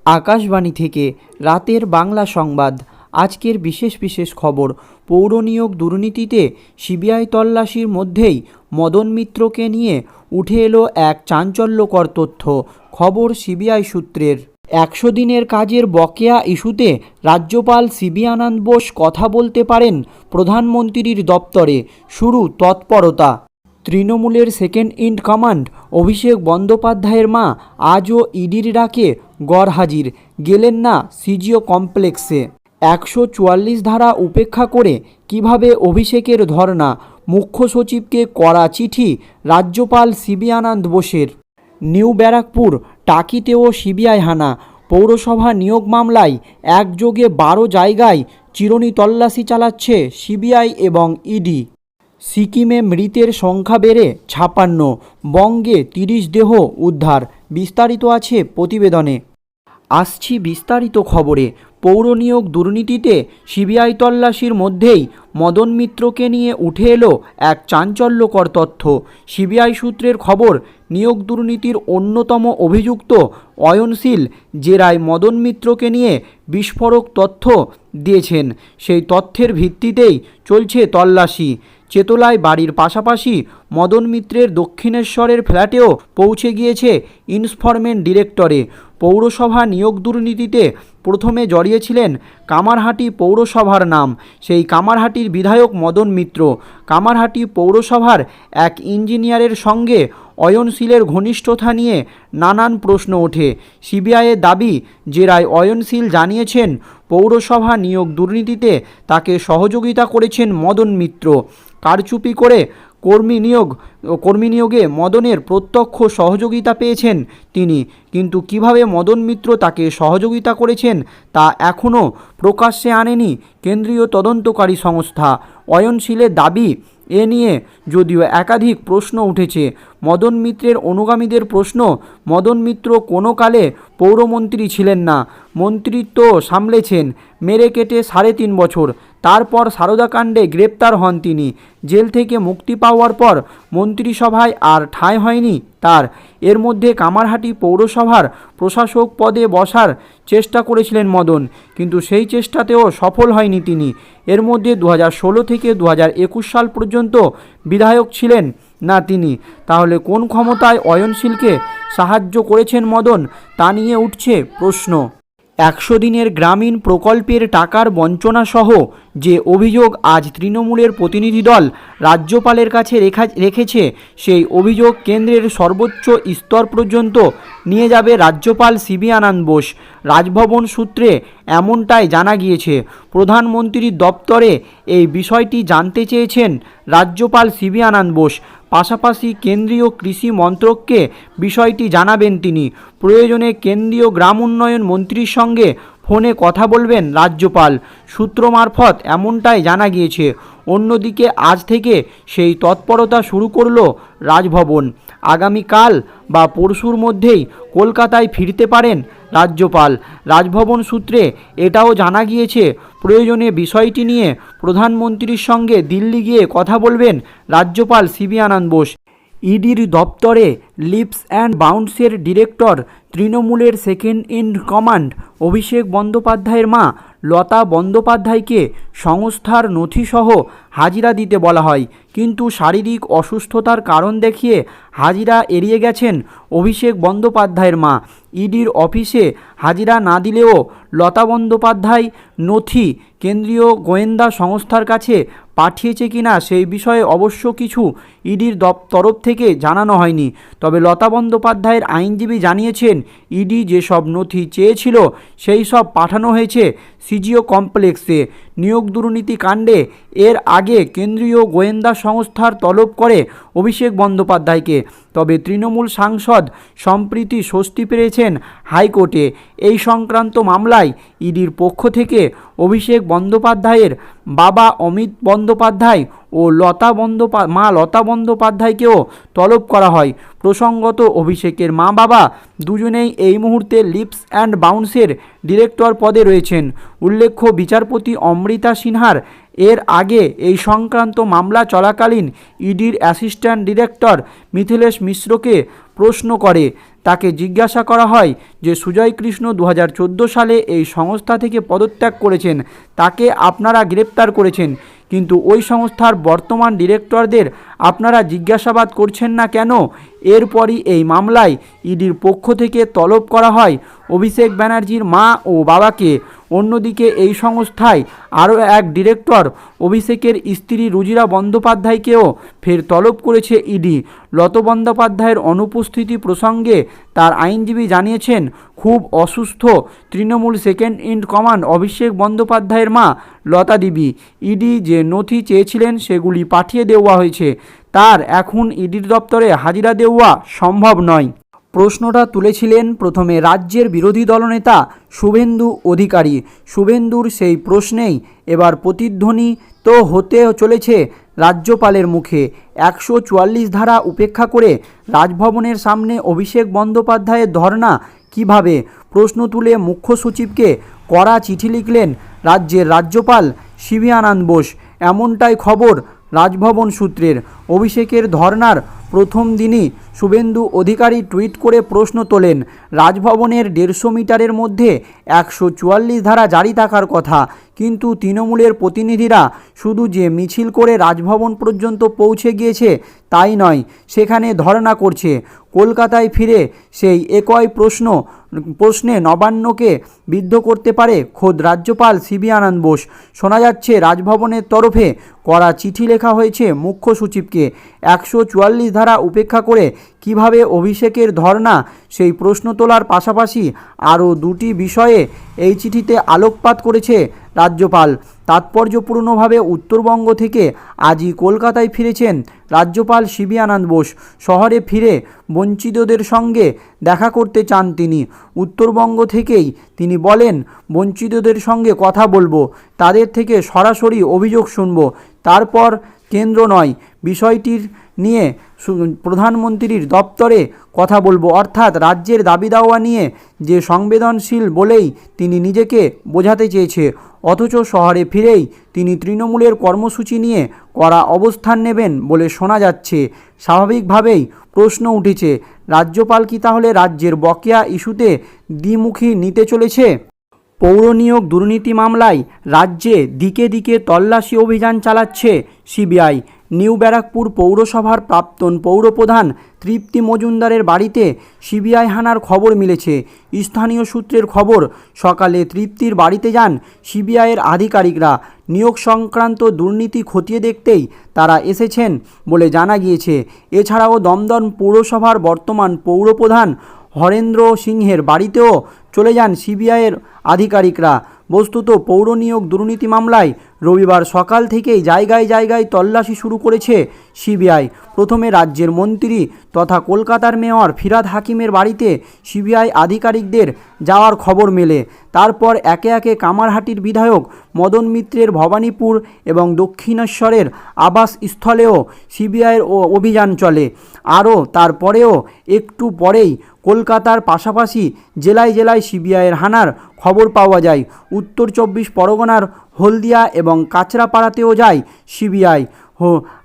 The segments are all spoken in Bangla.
আকাশবাণী থেকে রাতের বাংলা সংবাদ। আজকের বিশেষ খবর। পৌর নিয়োগ দুর্নীতিতে সিবিআই তল্লাশির মধ্যেই মদন মিত্রকে নিয়ে উঠে এলো এক চাঞ্চল্যকর তথ্য। খবর সিবিআই সূত্রের। 100 দিনের কাজের বকেয়া ইস্যুতে রাজ্যপাল সিবি আনন্দ বোস কথা বলতে পারেন প্রধানমন্ত্রীর দপ্তরে, শুরু তৎপরতা। তৃণমূলের সেকেন্ড ইন কমান্ড অভিষেক বন্দ্যোপাধ্যায়ের মা আজও ইডির ডাকে গড়হাজির, গেলেন না সিজিও কমপ্লেক্সে। 144 ধারা উপেক্ষা করে কিভাবে অভিষেকের ধর্না, মুখ্য সচিবকে কড়া চিঠি রাজ্যপাল সিবি আনন্দ বোসের। নিউ ব্যারাকপুর টাকিতেও সিবিআই হানা, পৌরসভা নিয়োগ মামলায় একযোগে 12 জায়গায় চিরুনি তল্লাশি চালাচ্ছে সিবিআই এবং ইডি। সিকিমে মৃতের সংখ্যা বেড়ে 56, বঙ্গে 30 দেহ উদ্ধার। বিস্তারিত আছে প্রতিবেদনে। আসছি বিস্তারিত খবরে। পৌর নিয়োগ দুর্নীতিতে সিবিআই তল্লাশির মধ্যেই মদন মিত্রকে নিয়ে উঠে এলো এক চাঞ্চল্যকর তথ্য। সিবিআই সূত্রের খবর, নিয়োগ দুর্নীতির অন্যতম অভিযুক্ত অয়নশীল জেরায় মদন মিত্রকে নিয়ে বিস্ফোরক তথ্য দিয়েছেন। সেই তথ্যের ভিত্তিতেই চলছে তল্লাশি। চেতলায় বাড়ির পাশাপাশি মদন মিত্রের দক্ষিণেশ্বরের ফ্ল্যাটেও পৌঁছে গিয়েছে ইনফরমেন্ট ডিরেক্টরে। পৌরসভা নিয়োগ দুর্নীতিতে প্রথমে জড়িয়েছিলেন কামারহাটি পৌরসভার নাম, সেই কামারহাটির বিধায়ক মদন মিত্র। কামারহাটি পৌরসভার এক ইঞ্জিনিয়ারের সঙ্গে অয়নশীলের ঘনিষ্ঠতা নিয়ে নানান প্রশ্ন ওঠে। সিবিআইয়ের দাবি, জেরায় অয়নশীল জানিয়েছেন পৌরসভা নিয়োগ দুর্নীতিতে তাকে সহযোগিতা করেছেন মদন মিত্র। কারচুপি করে কর্মী নিয়োগে মদনের প্রত্যক্ষ সহযোগিতা পেয়েছেন তিনি, কিন্তু কিভাবে মদন মিত্র তাকে সহযোগিতা করেছেন তা এখনও প্রকাশ্যে আনেনি কেন্দ্রীয় তদন্তকারী সংস্থা। অয়নশীলের দাবি, এ নিয়ে যদিও একাধিক প্রশ্ন উঠেছে। মদন মিত্রের অনুগামীদের প্রশ্ন, মদন মিত্র কোনো কালে পৌরমন্ত্রী ছিলেন না, মন্ত্রিত্ব সামলেছেন মেরে কেটে 3.5 বছর। তারপর সারদাকাণ্ডে গ্রেপ্তার হন তিনি। জেল থেকে মুক্তি পাওয়ার পর মন্ত্রিসভায় আর ঠাঁই হয়নি তার। এর মধ্যে কামারহাটি পৌরসভার প্রশাসক পদে বসার চেষ্টা করেছিলেন মদন, কিন্তু সেই চেষ্টাতেও সফল হয়নি তিনি। এর মধ্যে 2016 থেকে 2021 সাল পর্যন্ত বিধায়ক ছিলেন না তিনি। তাহলে কোন ক্ষমতায় অয়নশীলকে সাহায্য করেছেন মদন, তা নিয়ে উঠছে প্রশ্ন। 100 দিনের গ্রামীণ প্রকল্পের টাকার বঞ্চনাসহ যে অভিযোগ আজ তৃণমূলের প্রতিনিধি দল রাজ্যপালের কাছে রেখেছে, সেই অভিযোগ কেন্দ্রের সর্বোচ্চ স্তর পর্যন্ত নিয়ে যাবে রাজ্যপাল সিবি আনন্দ বোস। রাজভবন সূত্রে এমনটাই জানা গিয়েছে। প্রধানমন্ত্রীর দপ্তরে এই বিষয়টি জানতে চেয়েছেন রাজ্যপাল সিবি আনন্দ বোস। পাশাপাশি কেন্দ্রীয় কৃষি মন্ত্রককে বিষয়টি জানাবেন তিনি। প্রয়োজনে কেন্দ্রীয় গ্রাম উন্নয়ন মন্ত্রীর সঙ্গে ফোনে কথা বলবেন রাজ্যপাল। সূত্র মারফত এমনটাই জানা গিয়েছে। অন্যদিকে আজ থেকে সেই তৎপরতা শুরু করল রাজভবন। আগামীকাল বা পরশুর মধ্যেই কলকাতায় ফিরতে পারেন রাজ্যপাল। রাজভবন সূত্রে এটাও জানা গিয়েছে, প্রয়োজনে বিষয়টি নিয়ে প্রধানমন্ত্রীর সঙ্গে দিল্লি গিয়ে কথা বলবেন রাজ্যপাল সিবি আনন্দ বোস। ইডির দপ্তরে লিপস অ্যান্ড বাউন্সের ডিরেক্টর তৃণমূলের সেকেন্ড ইন কমান্ড অভিষেক বন্দ্যোপাধ্যায়ের মা লতা বন্দ্যোপাধ্যায়কে সংস্থার নথিসহ হাজিরা দিতে বলা হয়, কিন্তু শারীরিক অসুস্থতার কারণ দেখিয়ে হাজিরা এড়িয়ে গেছেন অভিষেক বন্দ্যোপাধ্যায়ের মা। ইডির অফিসে হাজিরা না দিলেও লতা বন্দ্যোপাধ্যায় নথি কেন্দ্রীয় গোয়েন্দা সংস্থার কাছে পাঠিয়েছে কিনা সেই বিষয়ে অবশ্য কিছু ইডির তরফ থেকে জানানো হয়নি। তবে লতা বন্দ্যোপাধ্যায়ের আইনজীবী জানিয়েছেন, ইডি যেসব নথি চেয়েছিল সেই সব পাঠানো হয়েছে সিজিও কমপ্লেক্সে। নিয়োগ দুর্নীতি কাণ্ডে এর আগে কেন্দ্রীয় গোয়েন্দা সংস্থার তলব করে অভিষেক বন্দ্যোপাধ্যায়কে। তবে তৃণমূল সাংসদ সম্প্রীতি স্বস্তি পেয়েছেন হাইকোর্টে। এই সংক্রান্ত মামলায় ইডির পক্ষ থেকে অভিষেক বন্দ্যোপাধ্যায়ের বাবা অমিত বন্দ্যোপাধ্যায় ও মা লতা বন্দ্যোপাধ্যায়কেও তলব করা হয়। প্রসঙ্গত, অভিষেকের মা বাবা দুজনেই এই মুহূর্তে লিপস অ্যান্ড বাউন্সের ডিরেক্টর পদে রয়েছেন। উল্লেখ্য, বিচারপতি অমৃতা সিনহার এর আগে এই সংক্রান্ত মামলা চলাকালীন ইডির অ্যাসিস্ট্যান্ট ডিরেক্টর মিথিলেশ মিশ্রকে প্রশ্ন করে তাকে জিজ্ঞাসা করা হয় যে সুজয় কৃষ্ণ 2014 সালে এই সংস্থা থেকে পদত্যাগ করেছেন, তাকে আপনারা গ্রেপ্তার করেছেন, কিন্তু ওই সংস্থার বর্তমান ডিরেক্টরদের আপনারা জিজ্ঞাসাবাদ করছেন না কেন? এরপরই এই মামলায় ইডির পক্ষ থেকে তলব করা হয় অভিষেক ব্যানার্জির মা ও বাবাকে। অন্যদিকে এই সংস্থায় আরও এক ডিরেক্টর অভিষেকের স্ত্রী রুজিরা বন্দ্যোপাধ্যায়কেও ফের তলব করেছে ইডি। লত বন্দ্যোপাধ্যায়ের অনুপস্থিতি প্রসঙ্গে তার আইনজীবী জানিয়েছেন, খুব অসুস্থ তৃণমূল সেকেন্ড ইন কমান্ড অভিষেক বন্দ্যোপাধ্যায়ের মা লতা দেবী। ইডি যে নথি চেয়েছিলেন সেগুলি পাঠিয়ে দেওয়া হয়েছে, তার এখন ইডির দপ্তরে হাজিরা দেওয়া সম্ভব নয়। প্রশ্নটা তুলেছিলেন প্রথমে রাজ্যের বিরোধী দলনেতা শুভেন্দু অধিকারী। শুভেন্দুর সেই প্রশ্নেই এবার প্রতিধ্বনি তো হতে চলেছে রাজ্যপালের মুখে। 144 ধারা উপেক্ষা করে রাজভবনের সামনে অভিষেক বন্দ্যোপাধ্যায়ের ধর্না কিভাবে? প্রশ্ন তুলে মুখ্য সচিবকে কড়া চিঠি লিখলেন রাজ্যের রাজ্যপাল সিবি আনন্দ বোস। এমনটাই খবর রাজভবন সূত্রের। অভিষেকের ধর্নার প্রথম দিনই শুভেন্দু অধিকারী টুইট করে প্রশ্ন তোলেন, রাজভবনের 150 মিটারের মধ্যে 144 ধারা জারি থাকার কথা, কিন্তু তৃণমূলের প্রতিনিধিরা শুধু যে মিছিল করে রাজভবন পর্যন্ত পৌঁছে গিয়েছে তাই নয়, সেখানে ধর্না করছে। কলকাতায় ফিরে সেই একই প্রশ্নে নবান্নকে বিদ্ধ করতে পারে খোদ রাজ্যপাল সিবি আনন্দ বোস। শোনা যাচ্ছে রাজভবনের তরফে কড়া চিঠি লেখা হয়েছে মুখ্য সচিবকে। 144 ধারা উপেক্ষা করে কিভাবে অভিষেকের ধর্না, সেই প্রশ্ন তোলার পাশাপাশি আরও দুটি বিষয়ে এই চিঠিতে আলোকপাত করেছে রাজ্যপাল। তাৎপর্যপূর্ণভাবে উত্তরবঙ্গ থেকে আজই কলকাতায় ফিরেছেন রাজ্যপাল সিবি আনন্দ বোস। শহরে ফিরে বঞ্চিতদের সঙ্গে দেখা করতে চান তিনি। উত্তরবঙ্গ থেকেই তিনি বলেন, বঞ্চিতদের সঙ্গে কথা বলবো, তাদের থেকে সরাসরি অভিযোগ শুনব, তারপর কেন্দ্র নয় বিষয়টির নিয়ে প্রধানমন্ত্রীর দপ্তরে কথা বলবো। অর্থাৎ রাজ্যের দাবি দাওয়া নিয়ে যে সংবেদনশীল বলেই তিনি নিজেকে বোঝাতে চেয়েছে, অথচ শহরে ফিরেই তিনি তৃণমূলের কর্মসূচি নিয়ে কড়া অবস্থান নেবেন বলে শোনা যাচ্ছে। স্বাভাবিকভাবেই প্রশ্ন উঠেছে, রাজ্যপাল কি তাহলে রাজ্যের বকেয়া ইস্যুতে দ্বিমুখী নিতে চলেছে? পৌর নিয়োগ দুর্নীতি মামলায় রাজ্যে দিকে দিকে তল্লাশি অভিযান চালাচ্ছে সিবিআই। নিউ ব্যারাকপুর পৌরসভার প্রাক্তন পৌরপ্রধান তৃপ্তি মজুমদারের বাড়িতে সিবিআই হানার খবর মিলেছে। স্থানীয় সূত্রের খবর, সকালে তৃপ্তির বাড়িতে যান সিবিআইয়ের আধিকারিকরা। নিয়োগ সংক্রান্ত দুর্নীতি খতিয়ে দেখতেই তারা এসেছেন বলে জানা গিয়েছে। এছাড়াও দমদম পৌরসভার বর্তমান পৌরপ্রধান হরেন্দ্র সিংহের বাড়িতেও চলে যান সিবিআইয়ের আধিকারিকরা। বস্তুত পৌর নিয়োগ দুর্নীতি মামলায় রবিবার সকাল থেকেই জায়গায় জায়গায় তল্লাশি শুরু করেছে সিবিআই। প্রথমে রাজ্যের মন্ত্রী তথা কলকাতার মেয়র ফিরহাদ হাকিমের বাড়িতে সিবিআই আধিকারিকদের যাওয়ার খবর মেলে। তারপর একে একে কামারহাটির বিধায়ক মদন মিত্রের ভবানীপুর এবং দক্ষিণেশ্বরের আবাসস্থলেও সিবিআইয়ের অভিযান চলে। আরও তারপরেও একটু পরেই কলকাতার পাশাপাশি জেলায় জেলায় সিবিআইয়ের হানার খবর পাওয়া যায়। উত্তর 24 পরগনার হলদিয়া এবং কাঁচরাপাড়াতেও যায় সিবিআই।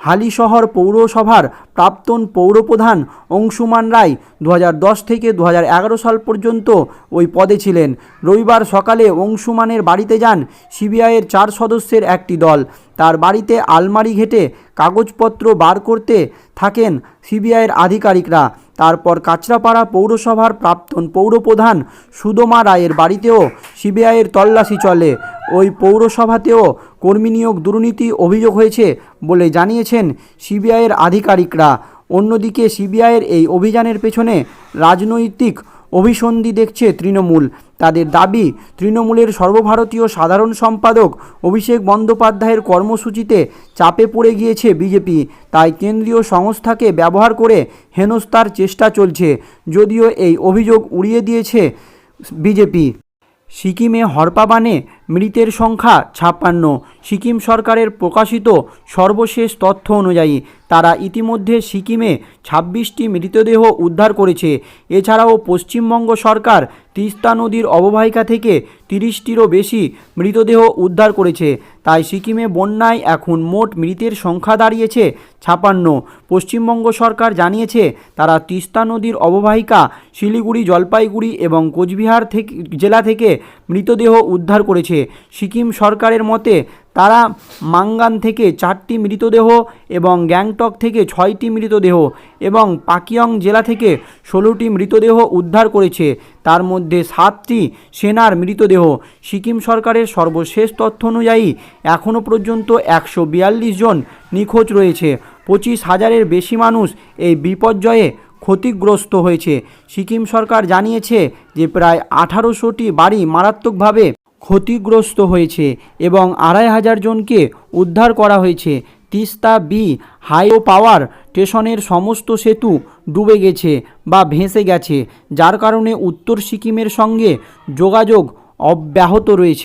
হালিশহর পৌরসভার প্রাক্তন পৌরপ্রধান অংশুমান রায় 2010 থেকে 2011 সাল পর্যন্ত ওই পদে ছিলেন। রবিবার সকালে অংশুমানের বাড়িতে যান সিবিআইয়ের 4 সদস্যের একটি দল। তার বাড়িতে আলমারি ঘেঁটে কাগজপত্র বার করতে থাকেন সিবিআইয়ের আধিকারিকরা। তারপর কাঁচরাপাড়া পৌরসভার প্রাক্তন পৌরপ্রধান সুদমা রায়ের বাড়িতেও সিবিআইয়ের তল্লাশি চলে। ওই পৌরসভাতেও কর্মী নিয়োগ দুর্নীতি অভিযোগ হয়েছে বলে জানিয়েছেন সিবিআইয়ের আধিকারিকরা। অন্যদিকে সিবিআইয়ের এই অভিযানের পেছনে রাজনৈতিক অভিসন্ধি দেখছে তৃণমূল। তাদের দাবি, তৃণমূলের সর্বভারতীয় সাধারণ সম্পাদক অভিষেক বন্দ্যোপাধ্যায়ের কর্মসূচিতে চাপে পড়ে গিয়েছে বিজেপি, তাই কেন্দ্রীয় সংস্থাকে ব্যবহার করে হেনস্থার চেষ্টা চলছে। যদিও এই অভিযোগ উড়িয়ে দিয়েছে বিজেপি। সিকিমে হরপাবানে মৃতের সংখ্যা 56। সিকিম সরকারের প্রকাশিত সর্বশেষ তথ্য অনুযায়ী তারা ইতিমধ্যে সিকিমে 26টি মৃতদেহ উদ্ধার করেছে। এছাড়াও পশ্চিমবঙ্গ সরকার তিস্তা নদীর অববাহিকা থেকে 30টিরও বেশি মৃতদেহ উদ্ধার করেছে। তাই সিকিমে বন্যায় এখন মোট মৃতের সংখ্যা দাঁড়িয়েছে 56। পশ্চিমবঙ্গ সরকার জানিয়েছে তারা তিস্তা নদীর অববাহিকা শিলিগুড়ি, জলপাইগুড়ি এবং কোচবিহার থেকে জেলা থেকে মৃতদেহ উদ্ধার করেছে। সিকিম সরকারের মতে তারা মাঙ্গান থেকে 4টি মৃতদেহ এবং গ্যাংটক থেকে 6টি মৃতদেহ এবং পাকিয়ং জেলা থেকে 16টি মৃতদেহ উদ্ধার করেছে। তার মধ্যে 7টি সেনার মৃতদেহ। সিকিম সরকারের সর্বশেষ তথ্য অনুযায়ী এখনও পর্যন্ত 142 জন নিখোঁজ রয়েছে। 25,000-এর বেশি মানুষ এই বিপর্যয়ে ক্ষতিগ্রস্ত হয়েছে। সিকিম সরকার জানিয়েছে যে প্রায় 1800টি বাড়ি মারাত্মকভাবে ক্ষতিগ্রস্ত হয়েছে এবং 2,500 জনকে উদ্ধার করা হয়েছে। তিস্তা বি হাইড্রো পাওয়ার স্টেশনের সমস্ত সেতু ডুবে গেছে বা ভেসে গেছে, যার কারণে উত্তর সিকিমের সঙ্গে যোগাযোগ অব্যাহত রয়েছে।